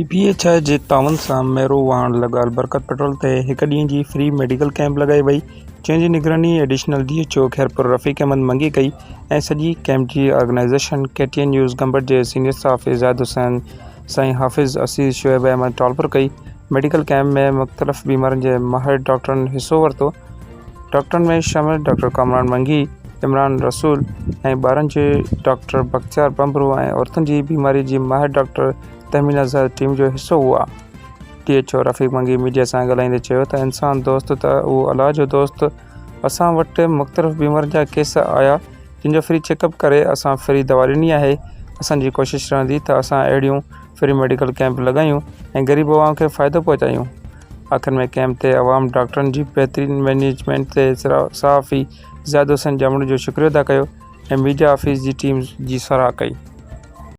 PPH जे तावन सां मेरो वाहन लॻायल बरकत पेट्रोल ते हिक ॾींहं जी फ्री मेडिकल कैंप लगाई वई, जंहिंजी निगरानी एडिशनल DHO खैरपुर रफ़ीक अहमद मंगी कई ऐं सॼी कैंप जी ऑर्गेनाइज़ेशन KTN न्यूज़ गंबट जे सीनियर स्टाफ इज़ाद हुसैन, साईं हाफ़िज़ असीस शोएब अहमद टॉलपुर कई। मेडिकल कैंप में मुख़्तलिफ़ बीमारियुनि जे माहिर डॉक्टरनि हिस्सो वरितो। डॉक्टरनि में शामिल डॉक्टर कामरान मंगी, इमरान रसूल ऐं ॿारनि जे डॉक्टर बख्तियार बंबरू ऐं औरतुनि जी बीमारी जी माहिर डॉक्टर तहमीना ज़हर टीम जो हिस्सो हुआ। DHO रफ़ीक मंगी मीडिया सां ॻाल्हाईंदे चयो त इंसान दोस्त त उहो अलाह जो दोस्त। असां वटि मुख़्तलिफ़ बीमारियुनि जा केस आया जिन जो फ्री चेकअप करे असां फ्री दवा ॾिनी आहे। असांजी कोशिशि रहंदी त असां अहिड़ियूं फ्री मेडिकल कैंप लॻायूं ऐं ग़रीब अवाम खे फ़ाइदो पहुचायूं। आख़िर में कैंप ते अवाम डॉक्टरनि जी बहितरीन मैनेजमेंट ते सहाफ़ी इज़ाद हुसैन जामणी जो शुक्रिया अदा कयो ऐं मीडिया ऑफिस जी टीम जी साराह कई।